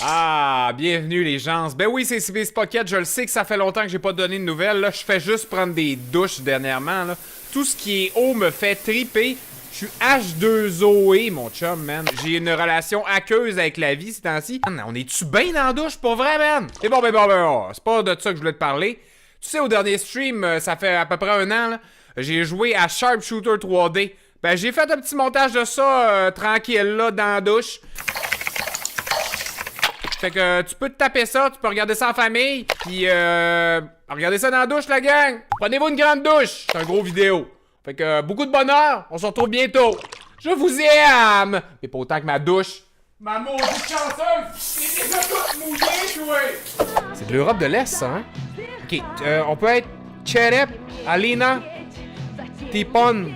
Ah, bienvenue les gens. Ben oui, c'est CBS Pocket. Je le sais que ça fait longtemps que j'ai pas donné de nouvelles. Là, je fais juste prendre des douches dernièrement. Là. Tout ce qui est eau me fait triper. Je suis H2OE, mon chum, man. J'ai une relation aqueuse avec la vie ces temps-ci. Man, on est-tu bien dans la douche, pour vrai, man? Et bon, c'est pas de ça que je voulais te parler. Tu sais, au dernier stream, ça fait à peu près un an, là, j'ai joué à Sharpshooter 3D. Ben, j'ai fait un petit montage de ça, tranquille, là, dans la douche. Fait que tu peux te taper ça, tu peux regarder ça en famille, puis regardez ça dans la douche, la gang. Prenez-vous une grande douche, c'est un gros vidéo. Fait que beaucoup de bonheur, on se retrouve bientôt. Je vous aime! Mais pas autant que ma douche. Ma maudite chanceuse! C'est déjà tout mouillé, toi! C'est de l'Europe de l'Est, ça, hein? Ok, on peut être Cherep, Alina, Tipon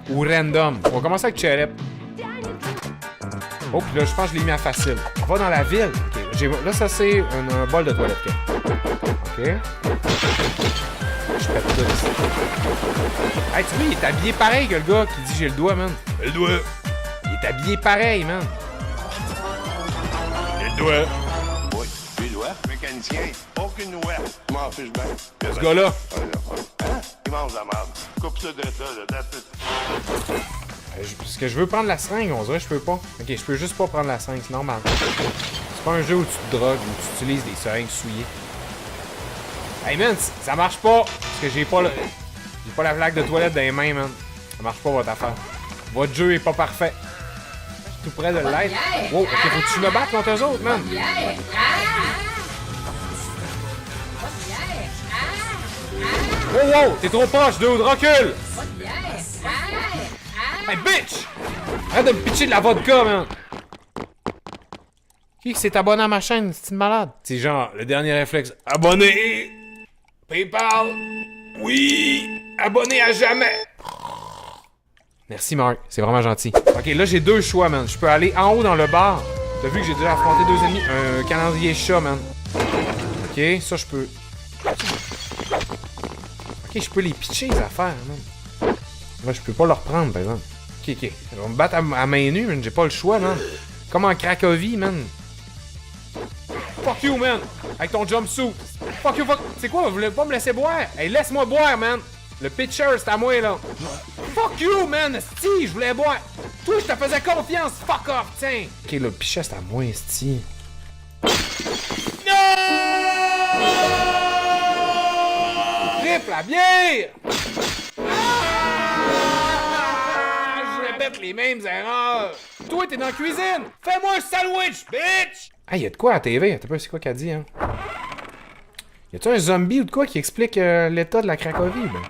ou Random. On va commencer avec Cherep. Oh, puis là, je pense que je l'ai mis à facile. On va dans la ville. Ok, là, ça, c'est un bol de toilette. Ok. Je pète tout ici. Hey, tu vois, il est habillé pareil que le gars qui dit j'ai le doigt, man. J'ai le doigt. Il est habillé pareil, man. J'ai le doigt. Oui, j'ai le doigt. Mécanicien, aucune loi. Je m'en fiche bien. Ce gars-là. Hein? Il mange la merde. Coupe ça de là, Parce que je veux prendre la seringue, on dirait que je peux pas. Ok, je peux juste pas prendre la seringue, c'est normal. C'est pas un jeu où tu te drogues, où tu utilises des seringues souillées. Hey man, ça marche pas! Parce que j'ai pas la flaque de toilette dans les mains, man. Ça marche pas votre affaire. Votre jeu est pas parfait. Je suis tout près de l'être. Wow, ok, faut que tu me battes contre eux autres, man. Wow, t'es trop proche, dude, recule! Hey, bitch! Arrête de me pitcher de la vodka, man! Qui s'est abonné à ma chaîne? C'est une malade? C'est genre, le dernier réflexe. Abonné! PayPal! Oui! Abonné à jamais! Merci, Marc. C'est vraiment gentil. Ok, là, j'ai deux choix, man. Je peux aller en haut dans le bar. T'as vu que j'ai déjà affronté deux ennemis? Un calendrier chat, man. Ok, ça, je peux... Ok, je peux les pitcher, les affaires, man. Moi, je peux pas le reprendre, par exemple. Ok. On va me battre à main nue, man. J'ai pas le choix, man. Comme en Cracovie, man. Fuck you, man. Avec ton jumpsuit. Fuck you, fuck. C'est quoi? Vous voulez pas me laisser boire? Hey, laisse-moi boire, man. Le pitcher, c'est à moi, là. Fuck you, man. Sti, je voulais boire. Toi, je te faisais confiance. Fuck off, tiens. Ok, le pitcher, c'est à moi, Sti. Non! Rip la bière! Les mêmes erreurs. Toi, t'es dans la cuisine. Fais-moi un sandwich, bitch! Ah, y'a de quoi à la TV? T'as pas c'est quoi qu'elle dit, hein? Y'a-tu un zombie ou de quoi qui explique l'état de la Cracovie, ben?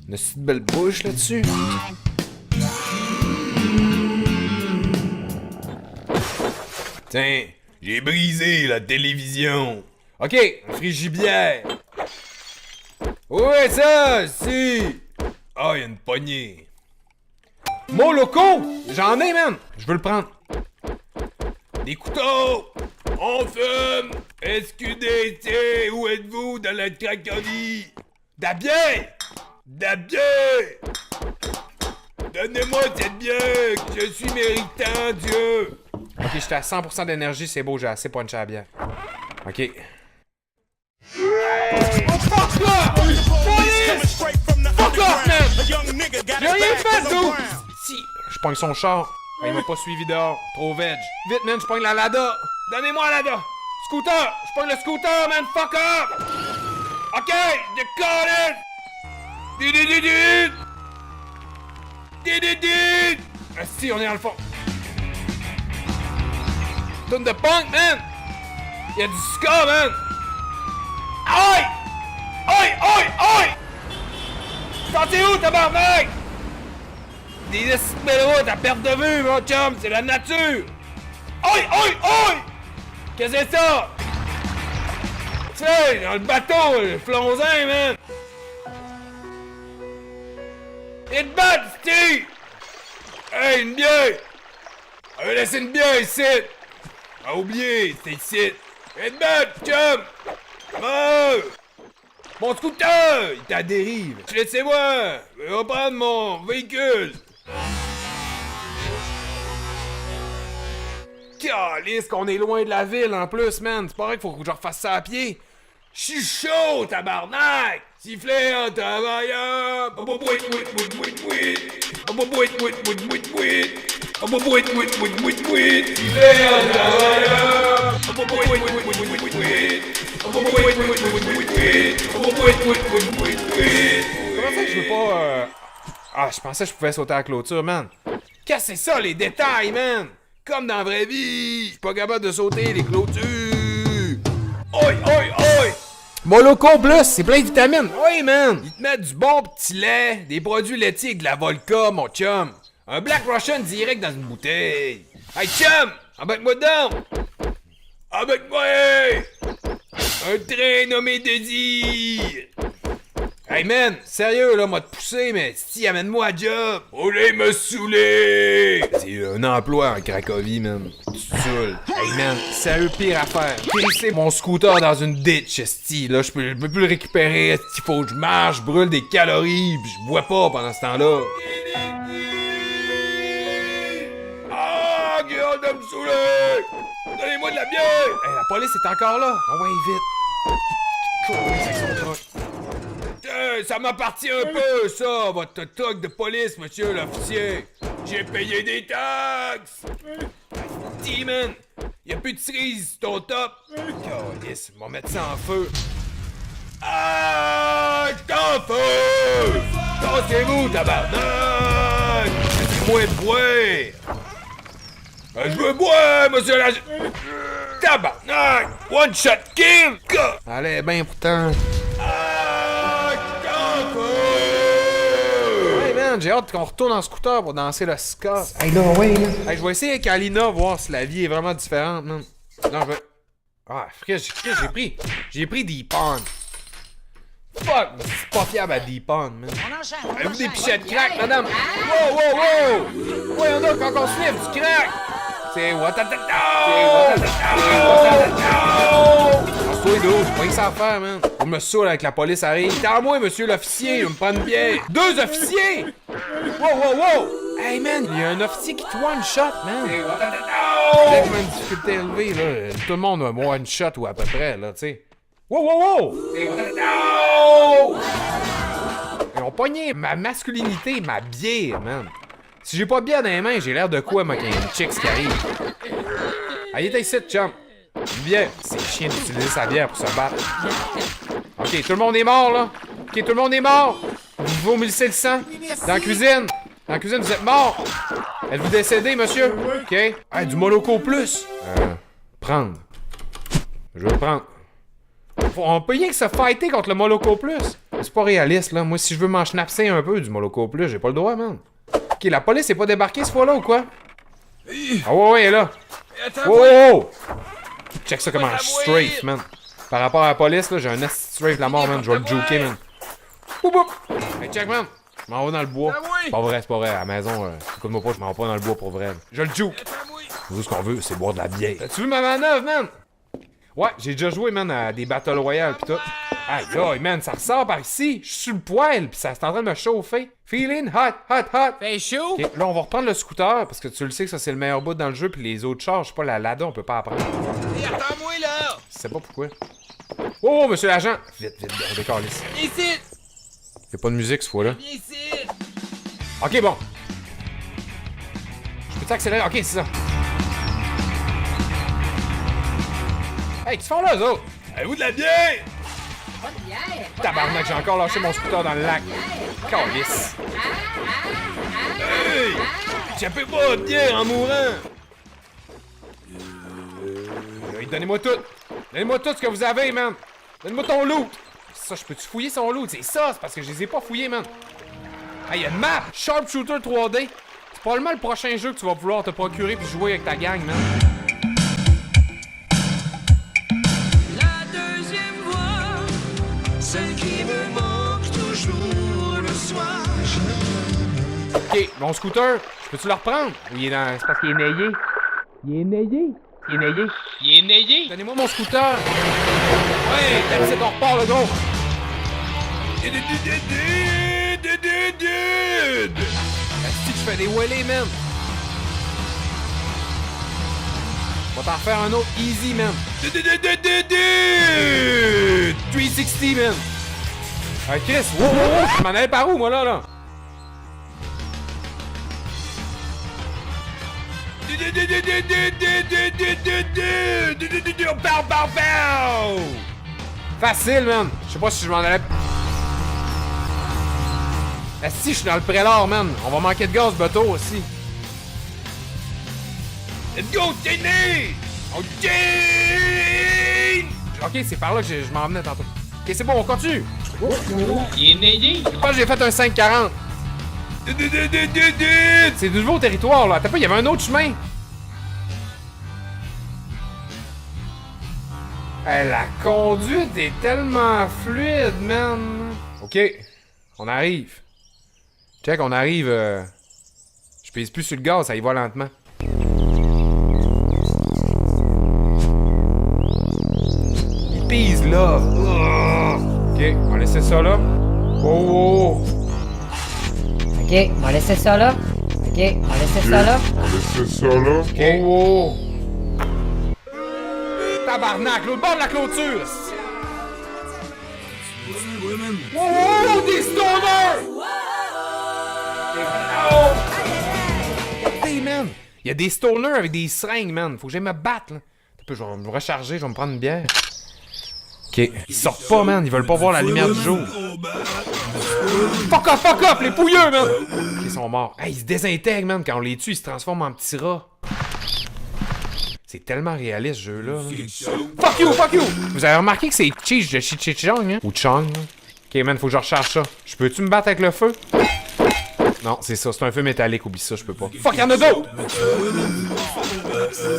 Une petite belle bouche là-dessus. Tiens, j'ai brisé la télévision. Ok, un frigibière. Ouais, ça, si. Ah, y'a une poignée. Mon loco! J'en ai, man! Je veux le prendre. Des couteaux! On fume! SQDC! Où êtes-vous dans la Cracovie? De la bière! De la bière! Donnez-moi cette bière! Que je suis méritant, Dieu! Ok, j'étais à 100% d'énergie, c'est beau, j'ai assez punché à la bière. Ok. Oh, fuck off! Police! Fuck off, man! J'ai rien fait, dude! Si, je pogne son char. Ah, il m'a pas suivi dehors. Trop veg. Vite, man, je pogne la Lada. Donnez-moi la Lada. Scooter! Je pogne le scooter, man! Fuck off! Ok, décolle! Si, on est dans le fond. Tonne de punk, man! Y'a du ska, man! Aïe! Aïe! Aïe! Aïe! T'es où, tabarnak? Des belles routes à perte de vue, mon chum, c'est la nature! Aïe! Aïe! Aïe! Qu'est-ce que c'est ça? Tu sais, dans le bateau, le flonzin, man! Et de battre, Steve! Hey, une bière! On va laisser une bière ici! Ah, oublié, c'est ici! Et de battre, chum! Meurs! Mon scooter! Il est à dérive! Laissez-moi! Je vais reprendre mon véhicule! Calisse qu'on est loin de la ville en plus, man. C'est pas vrai qu'il faut que je refasse ça à pied. Je suis chaud, tabarnak! Siffler en travaillant! Comment ça que je veux pas... Ah, je pensais que je pouvais sauter à la clôture, man. Qu'est-ce que c'est ça, les détails, man? Comme dans la vraie vie, je suis pas capable de sauter les clôtures. Oi, oi, oi! Moloko Plus, c'est plein de vitamines. Oui, man! Ils te mettent du bon petit lait, des produits laitiers avec de la Volca, mon chum. Un Black Russian direct dans une bouteille. Hey, chum! Embarque-moi dedans! Embarque-moi! Un train nommé Désir! Hey, man! Sérieux, là, m'a te poussé, mais si, amène-moi à job! Allez me saouler! C'est un emploi en Cracovie, man. Tu te saoules. Hey, man, sérieux, pire affaire. Crisser mon scooter dans une ditch, esti. Là, je peux plus le récupérer, esti. Faut que je marche, je brûle des calories, pis je bois pas pendant ce temps-là. Ah, Guillaume de me saouler! Donnez-moi de la bière! Hey, la police est encore là! Oh, ouais, vite! C'est son truc. Ça m'appartient un peu, ça, votre truc de police, monsieur l'officier. J'ai payé des taxes. Dis, man, y'a plus de cerises sur ton top. Calice, on va mettre ça en feu. Ah, j'suis en feu! Tassez-vous, tabarnak! Laissez-moi boire! Je veux boire, monsieur l'agent! Tabarnak! One shot kill! Allez, ben, pourtant. J'ai hâte qu'on retourne en scooter pour danser le ska. Hey, là, ouais, là. Hey, je vais essayer avec Alina, voir si la vie est vraiment différente, man. Non, je vais... Ah, frère, j'ai pris Deepon. Fuck, mais c'est pas fiable à Deepon, man. Avez-vous des pichettes de crack, madame? Wow, wow, wow! Voyons donc, quand on sniffe du crack! C'est Watatata! Toi, d'eau, j'ai pas que ça à faire, man. On me saoule avec la police arrive. T'es à moi, monsieur l'officier, je me prends une bière. 2 officiers! Wow, wow, wow! Hey, man, il y a un officier qui te one-shot, man. Avec une difficulté élevée, là. Tout le monde a one-shot ou à peu près, là, tu sais. Wow, wow, wow! Ils ont pogné ma masculinité, ma bière, man. Si j'ai pas de bière dans les mains, j'ai l'air de quoi, moi, quand il y a une chicks qui arrive? Allez, t'es ici, chum. Une bière. C'est chiant d'utiliser sa bière pour se battre. Ok, tout le monde est mort, là. Ok, tout le monde est mort. Vous vomissez le sang. Dans la cuisine. Dans la cuisine, vous êtes mort. Êtes-vous décédé, monsieur? Ok. Hey, du Moloko Plus. Prendre. Je vais le prendre. On peut rien que se fighter contre le Moloko Plus. C'est pas réaliste, là. Moi, si je veux m'en schnapser un peu du Moloko Plus, j'ai pas le droit, man. Ok, la police est pas débarquée ce fois-là ou quoi? Ah ouais, ouais, elle est là. Oh! Check ça comment je strafe, man. Par rapport à la police, là, j'ai un asti strafe de la mort, man. Je vais le joker, man. Boum, boum! Hey, check, man. Je m'en vais dans le bois. C'est pas vrai, c'est pas vrai. À la maison, écoute-moi pas, je m'en vais pas dans le bois pour vrai. Là. Je le juke. Nous, ce qu'on veut, c'est boire de la bière. As-tu vu ma manœuvre, man? Ouais, j'ai déjà joué, man, à des Battle Royale pis tout. Aïe, aïe, man, ça ressort par ici. Je suis sur le poêle pis ça c'est en train de me chauffer. Feeling hot, hot, hot. Fait chaud? Okay, là, on va reprendre le scooter parce que tu le sais que ça, c'est le meilleur bout dans le jeu pis les autres chars, je sais pas, la Lada, on peut pas apprendre. Hey, attends-moi, là! Je sais pas pourquoi. Oh, monsieur l'agent! Vite, vite, on décalisse. Viens ici! Y'a pas de musique, cette fois-là. Viens ici! Ok, bon. Je peux t'accélérer? Ok, c'est ça. Hey, qu'est-ce qu'ils font là, eux autres? Avez-vous de la bière? Pas de bière! Tabarnak, j'ai encore lâché mon scooter dans le lac. Calisse. Hey! Échappez pas de bière en mourant! Hey, donnez-moi tout! Donnez-moi tout ce que vous avez, man! Donnez-moi ton loot! Ça, je peux-tu fouiller son loot? C'est ça, c'est parce que je les ai pas fouillés, man! Hey, y'a une map! Sharpshooter 3D! C'est probablement le prochain jeu que tu vas vouloir te procurer puis jouer avec ta gang, man. Celle qui me manque toujours le soir. Ok, mon scooter, je peux-tu le reprendre? Ou il est dans... C'est parce qu'il est nayé. Il est nayé. Il est nayé. Il est nayé! Donnez-moi mon scooter. Ouais, that's it, on repart, le gros. Est-ce que je fais des wheelies, man? On va t'en faire un autre easy, man. 360, man. Ah, Chris, wow, je m'en allais par où, moi, là? Facile, man. Je sais pas si je m'en allais... Si, je suis dans le prélat, man. On va manquer de gaz, bateau, aussi. Let's go, Tiny! OK! OK, c'est par là que je m'en venais tantôt. OK, c'est bon, on continue. Il est nayé. Je pense que j'ai fait un 540. C'est du nouveau territoire, là. Attends pas, il y avait un autre chemin. Hey, la conduite est tellement fluide, man. OK, on arrive. Check, on arrive. Je pèse plus sur le gaz, ça y va lentement. Il pèse là. OK, on va laisser ça là. Oh, oh. Ok, on va laisser ça là. Ok, on va laisser ça là. OK. Oh, oh. Tabarnak, l'autre bord de la clôture. Oh, des stoners! Hey, man! Il y a des stoners avec des seringues, man. Faut que j'aille me battre, là. Je vais me recharger, je vais me prendre une bière. OK. Ils sortent pas, man. Ils veulent pas voir la lumière du jour. Fuck off, les pouilleux, man! Ils sont morts. Hey, ils se désintègrent, man. Quand on les tue, ils se transforment en petits rats. C'est tellement réaliste, ce jeu-là. Fuck you! Vous avez remarqué que c'est Cheech de Chi-Chi-Chong, hein? Ou Chong, là. OK, man, faut que je recharge ça. Je peux-tu me battre avec le feu? Non, c'est ça. C'est un feu métallique. Oublie ça, je peux pas. Fuck, y'en a d'autres!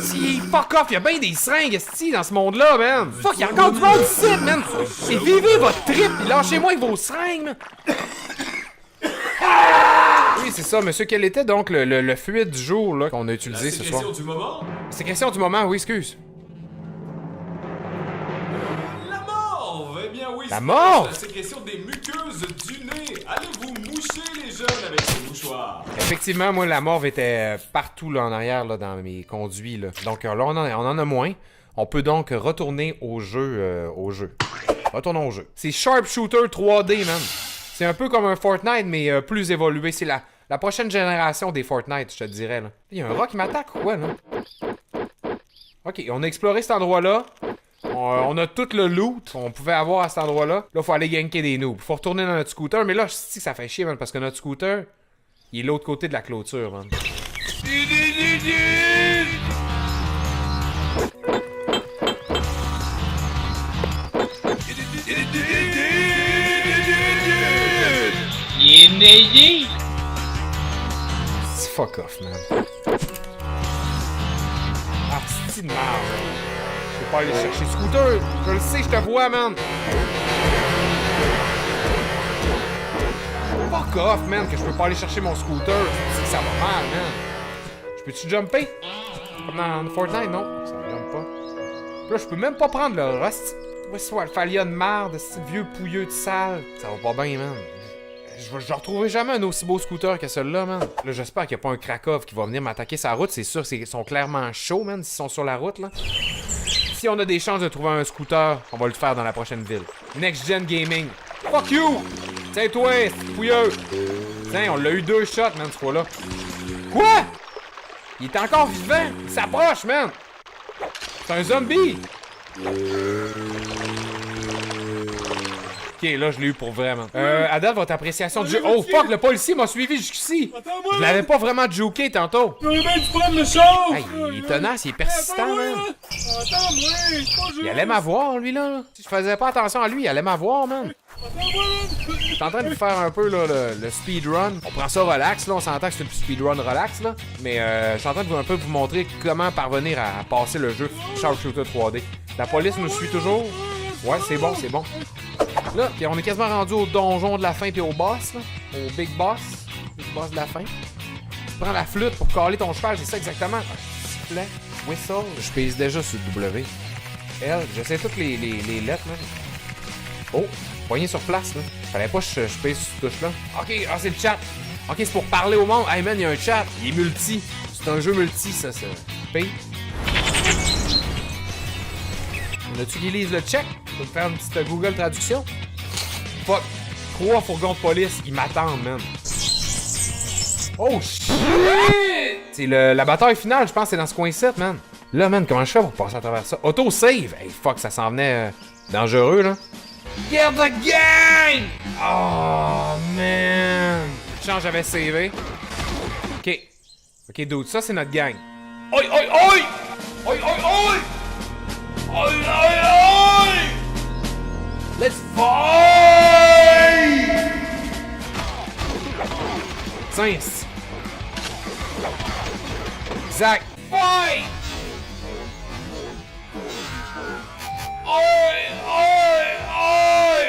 Si, fuck off! Y'a bien des seringues, esti, dans ce monde-là, man! Fuck, y'a encore du monde ici, man! Et vivez votre trip! Pis lâchez-moi avec vos seringues, man! Oui, c'est ça, monsieur. Quel était donc le fluide du jour, là, qu'on a utilisé ce soir? C'est question du moment? C'est question du moment, oui, excuse. La morve! Eh bien oui, La c'est morve? la sécrétion des muqueuses du nez. Allez-vous moucher les jeunes avec ces mouchoirs? Effectivement, moi, la morve était partout, là, en arrière, là, dans mes conduits, là. Donc, là, on en a moins. On peut donc retourner au jeu, Retournons au jeu. C'est Sharpshooter 3D, man. C'est un peu comme un Fortnite, mais plus évolué. C'est la prochaine génération des Fortnite, je te dirais, là. Il y a un rat qui m'attaque ou quoi, là? OK, on a exploré cet endroit-là. On a tout le loot qu'on pouvait avoir à cet endroit-là. Là, faut aller ganker des noobs. Faut retourner dans notre scooter. Mais là, je sais que ça fait chier, man, parce que notre scooter, il est l'autre côté de la clôture, man. Il est nayé. C'est fuck off, man. Ah, c'est de merde. Je peux pas aller chercher le scooter. Je le sais, je te vois, man. Fuck off, man, que je peux pas aller chercher mon scooter. C'est que ça va mal, man. Je peux-tu jumper? Comme dans Fortnite, non? Ça me jump pas. Là, je peux même pas prendre le rust. Voici le Falia de merde, ce vieux pouilleux de sale. Ça va pas bien, man. Je retrouverai jamais un aussi beau scooter que celui-là, man. Là, j'espère qu'il n'y a pas un Krakow qui va venir m'attaquer sa route. C'est sûr, ils sont clairement chauds, man, s'ils sont sur la route, là. Si on a des chances de trouver un scooter, on va le faire dans la prochaine ville. Next Gen Gaming. Fuck you! Tiens, toi, c'est pouilleux! Tiens, on l'a eu 2 shots, man, cette fois-là. Quoi? Il est encore vivant! Il s'approche, man! C'est un zombie! Ok, là, je l'ai eu pour vraiment. À date, votre appréciation du jeu. Oh fuck, le policier m'a suivi jusqu'ici! Je l'avais pas vraiment juké tantôt. Hey, il est tenace, il est persistant, man. Il allait m'avoir, lui, là. Si je faisais pas attention à lui, il allait m'avoir, man. Je suis en train de faire un peu là, le speedrun. On prend ça relax, là. On s'entend que c'est une speedrun relax, là. Mais je suis en train de un peu vous montrer comment parvenir à passer le jeu Sharpshooter 3D. La police nous suit toujours. Ouais, c'est bon, c'est bon. Là, puis on est quasiment rendu au donjon de la fin puis au boss, là. Au big boss. Big boss de la fin. Tu prends la flûte pour caler ton cheval, c'est ça exactement. Un sifflet, whistle. Je pèse déjà sur W. L, je sais toutes les lettres, là. Oh, poignée sur place, là. Fallait pas que je pèse sur cette touche-là. Ok, ah, c'est le chat. Ok, c'est pour parler au monde. Hey man, il y a un chat. Il est multi. C'est un jeu multi, ça. P. As-tu qui lise le check? Faut faire une petite Google traduction? Fuck. 3 fourgons de police, ils m'attendent, man. Oh shit! C'est la bataille finale, je pense, c'est dans ce coin-ci, man. Là, man, comment je fais pour passer à travers ça? Auto-save! Hey, fuck, ça s'en venait dangereux, là. Get the gang! Oh, man! Chance, j'avais savé. Ok. Ok, dude, ça, c'est notre gang. Oi, oi, oi! Oi, oi, oi! Oi, oi, oi! Let's fight! Tiens. Exact. Fight! Oi, oi, oi!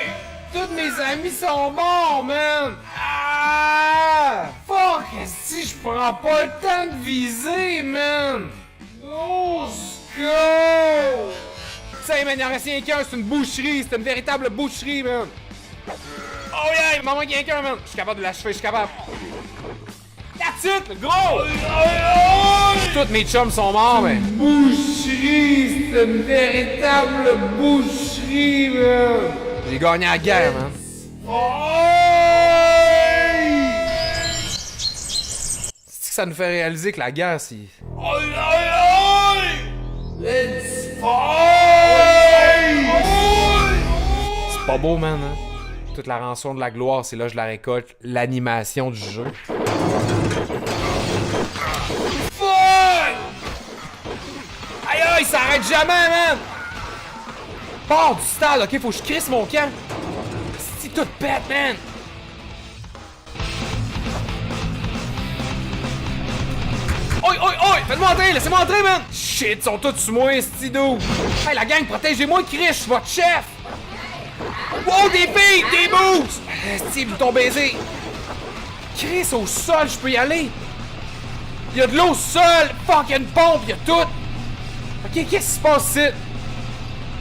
Tous mes amis sont morts, man! Ah! Fuck! Si je prends pas le temps de viser, man! Let's go! Tiens, man, il en reste rien qu'un, c'est une boucherie, c'est une véritable boucherie, man! Oh yeah, il m'en manque rien qu'un, man! Je suis capable de l'achever, je suis capable! That's it, le gros! Tous mes chums sont morts, mais... Boucherie, c'est une véritable boucherie, man! J'ai gagné la guerre, man! C'est que ça nous fait réaliser que la guerre, c'est... Let's fight! C'est pas beau, man, hein? Toute la rançon de la gloire, c'est là que je la récolte. L'animation du jeu. Fuck! Aïe aïe, ça arrête jamais, man! Pars du stade, ok? Faut que je crisse mon camp. C'est tout pète, man! Oi, oi, oi! Faites-moi entrer, laissez-moi entrer, man! Shit, ils sont tous sous moi, stido! Hey, la gang, protégez-moi, Chris, je suis votre chef! Wow, des filles! Des boots! Steve, ton baiser! Chris, au sol, je peux y aller! Y'a de l'eau au sol! Fuck, y'a une pompe, y'a tout! Ok, qu'est-ce qui se passe ici?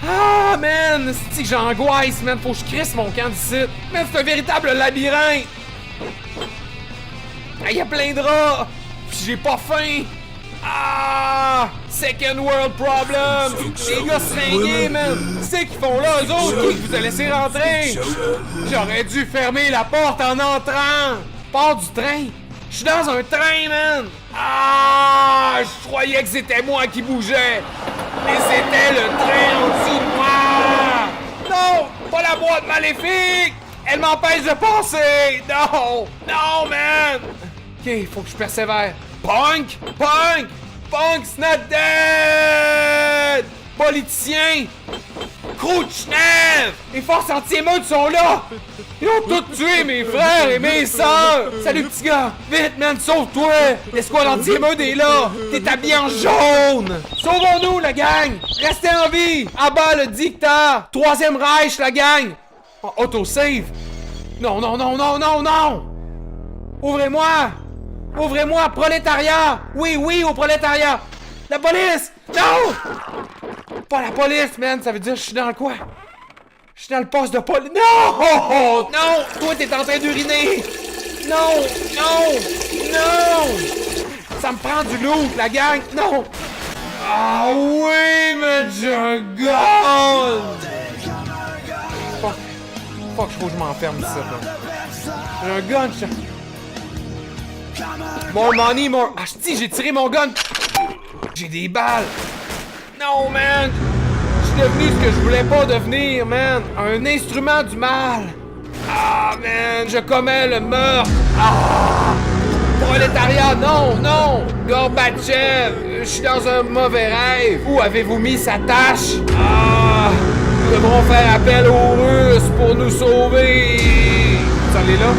Ah, man! C'est que j'angoisse, man! Faut que je crisse mon camp d'ici! Man, c'est un véritable labyrinthe! Ah, y'a plein de rats! Pis j'ai pas faim! Ah! Second world problem! Les gars seringués, man! C'est qu'ils font là, eux autres? Qui vous a laissé rentrer? J'aurais dû fermer la porte en entrant! Pars du train! Je suis dans un train, man! Ah! Je croyais que c'était moi qui bougeais! Mais c'était le train en dessous de moi! Non! Pas la boîte maléfique! Elle m'empêche de passer! Non! Non, man! Ok, faut que je persévère. Punk! Punk! Punk's not dead! Politicien! Khrouchtchev! Les forces anti-émeutes sont là! Ils ont tous tué mes frères et mes sœurs! Salut petit gars! Vite man, sauve-toi! L'escouade anti-émeute est là! T'es habillé en jaune! Sauvons-nous la gang! Restez en vie! À bas le dictat! Troisième Reich la gang! Oh, autosave! Non, non, non, non, non, non! Ouvrez-moi! Ouvrez-moi, prolétariat! Oui, oui, au prolétariat! La police! Non! Pas la police, man! Ça veut dire que je suis dans quoi? Je suis dans le poste de police. Non! Non! Toi, t'es en train d'uriner! Non! Non! Non! Ça me prend du loot, la gang! Non! Ah oui, mais j'ai un gun! Fuck. Fuck, faut que je m'enferme ici, là. J'ai un gun, More money, more... Ah, j'ai tiré mon gun! J'ai des balles! Non, man! Je suis devenu ce que je voulais pas devenir, man! Un instrument du mal! Ah, man! Je commets le meurtre! Ah! Prolétariat, non, non! Gorbatchev! Je suis dans un mauvais rêve! Où avez-vous mis sa tâche? Ah! Nous devrons faire appel aux Russes pour nous sauver! Vous allez là?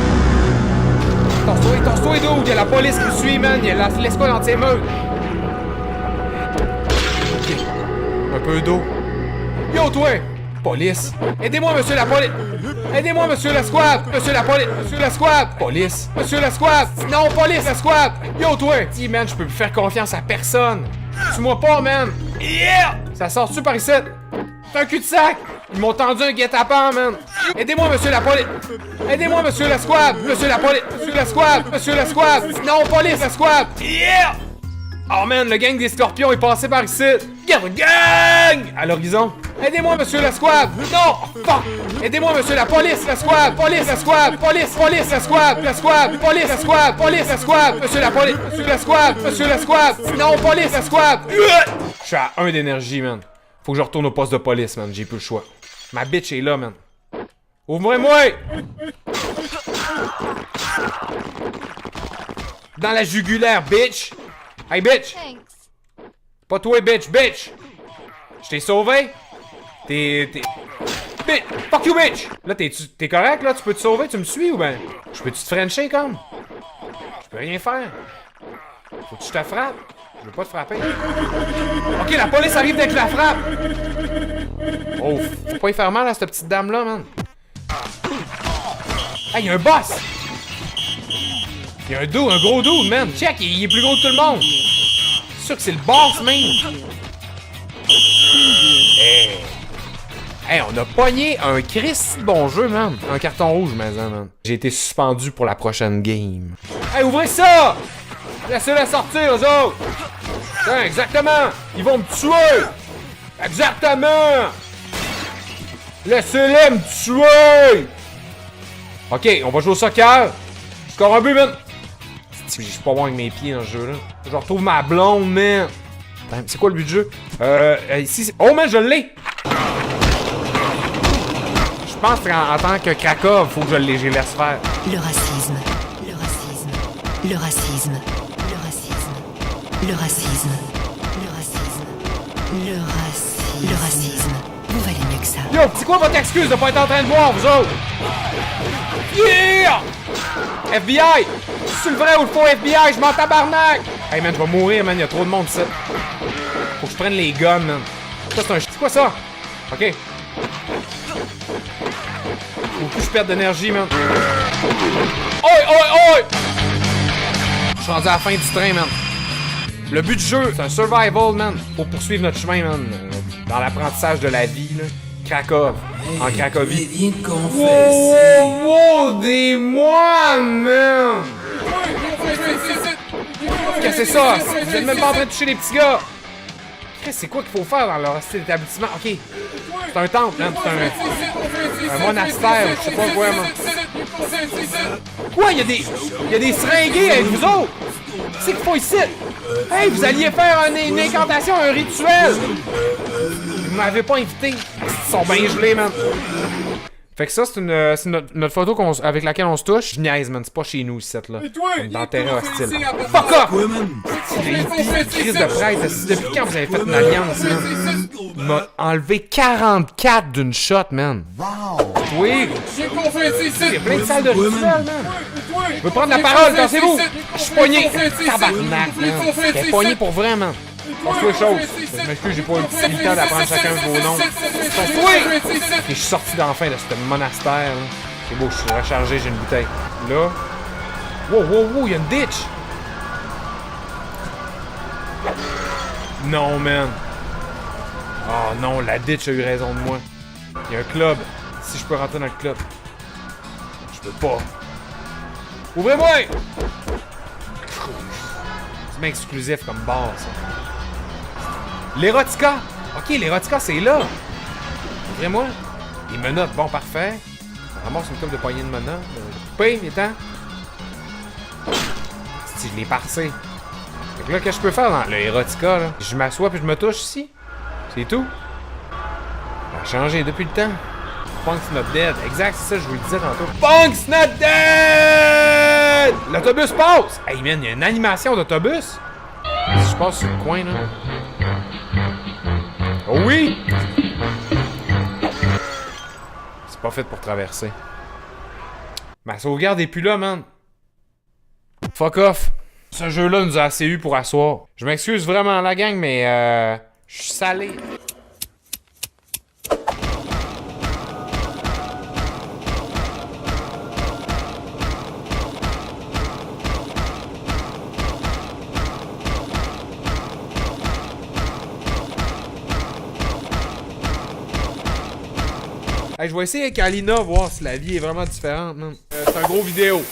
Tasse-toi, dude! Il y a la police qui me suit, man! Il y a l'escouade anti-émeute! Ok. Un peu d'eau. Yo, toi! Police! Aidez-moi, monsieur la police! Aidez-moi, monsieur la squad! Monsieur la police! Monsieur la squad! Police! Monsieur la squad! Non, police, la squad! Yo, toi! Dis, man, je peux plus faire confiance à personne! Tue-moi pas, man! Yeah! Ça sort-tu par ici? C'est un cul-de-sac! Ils m'ont tendu un guet-apens, man! Aidez-moi, monsieur la police! Aidez-moi, monsieur la squad! Monsieur la police! Monsieur la squad! Monsieur la squad! Non, police, la squad! Yeah! Oh man, le gang des scorpions est passé par ici! Gang! À l'horizon. Aidez-moi, monsieur la squad! Non! Oh, fuck! Aidez-moi, monsieur la police, la squad! Police, la squad! Police, la squad! La squad! Police, la squad! Police, la squad! Monsieur la police! Monsieur la squad! Monsieur la squad! Non, police, la squad! Je suis à 1 d'énergie, man. Faut que je retourne au poste de police, man. J'ai plus le choix. Ma bitch est là, man. Ouvre-moi! Dans la jugulaire, bitch! Hey, bitch! Pas toi, bitch! Je t'ai sauvé? T'es... Bitch! Fuck you, bitch! Là, t'es correct, là? Tu peux te sauver? Tu me suis ou ben? Je peux-tu te frencher, comme? Je peux rien faire. Faut que je te frappe. Je veux pas te frapper. Ok, la police arrive dès que je la frappe! Oh, faut pas y faire mal à cette petite dame-là, man. Hey, y'a un boss! Y'a un gros dude, man! Check, il est plus gros que tout le monde! C'est sûr que c'est le boss, man! Hey, on a pogné un Christ bon jeu, man! Un carton rouge, man. J'ai été suspendu pour la prochaine game. Hey, ouvrez ça! Laissez-les sortir, eux autres! Tiens, exactement! Ils vont me tuer! Exactement! Laissez-les me tuer! Ok, on va jouer au soccer! Score un but, man! Je suis pas bon avec mes pieds dans ce jeu-là. Je retrouve ma blonde, man! C'est quoi le but du jeu? Ici... Oh, man, je l'ai! Je pense qu'en tant que Krakow, faut que je les laisse faire. Le racisme. Le racisme. Le racisme. Le racisme. Le racisme. Le racisme. Le racisme. Le racisme. Vous valez mieux que ça. Yo, c'est quoi votre excuse de pas être en train de boire, vous autres? Yeah! FBI! C'est le vrai ou le faux FBI? Je m'en tabarnak! Hey man, je vais mourir, man. Y'a trop de monde ici. Faut que je prenne les guns, man. Ça, c'est un... C'est quoi ça? Ok. Faut que je perde d'énergie, man. Oi! Je suis rendu à la fin du train, man. Le but du jeu, c'est un survival, man. Faut poursuivre notre chemin, man. Dans l'apprentissage de la vie, là. Krakow. En Cracovie. Wow, des moines, man! Qu'est-ce que c'est ça? Vous êtes même pas en train de toucher les petits gars! Qu'est-ce que c'est quoi qu'il faut faire dans leur établissement? Ok. C'est un temple, hein? C'est un monastère, je sais pas quoi, man. Quoi? Il y a des seringués avec vous autres! Qu'est-ce qu'il faut ici? Hey, vous alliez faire une incantation, un rituel! Vous m'avez pas invité. Ils sont bien gelés, man. Fait que ça, c'est notre photo avec laquelle on se touche. Je niaise, man. C'est pas chez nous, ici, là. Dans le terrain hostile. Fuck off! C'est une crise de prêtre. Depuis quand vous avez fait une alliance, man? Il m'a enlevé 44 d'une shot, man. Oui! Il y a plein de salles de rituel, man. Je veux prendre la parole, cassez-vous! Je suis pogné! Tabarnak, man. T'es pogné pour vrai, man. Passe-toi les choses. Je m'excuse, j'ai pas eu le temps d'apprendre chacun de vos noms. Passe-toi! Et je suis sorti d'enfin de ce monastère, là. C'est beau, je suis rechargé, j'ai une bouteille. Là. Wow, il y a une ditch! Non, man. Oh non, la ditch a eu raison de moi. Il y a un club. Si je peux rentrer dans le club. Je peux pas. Ouvrez-moi! C'est bien exclusif comme bar, ça. L'érotica! Ok, l'érotica, c'est là! Ouvrez-moi! Les menottes, bon, parfait. On ramasse une coupe de poignée de menottes. Coupé, il est temps. Si je l'ai parsé. Fait que là, qu'est-ce que je peux faire dans l'érotica, là? Je m'assois puis je me touche ici. C'est tout. Ça a changé depuis le temps. Punk's not dead. Exact, c'est ça que je vous le disais tantôt. Punk's not dead! L'autobus passe! Hey man, il y a une animation d'autobus. Si je passe sur le coin, là. Oh oui! C'est pas fait pour traverser. Ma sauvegarde est plus là, man. Fuck off. Ce jeu-là nous a assez eu pour asseoir. Je m'excuse vraiment la gang, mais je suis salé. Hey, je vais essayer avec Alina, voir si la vie est vraiment différente, man. C'est un gros vidéo.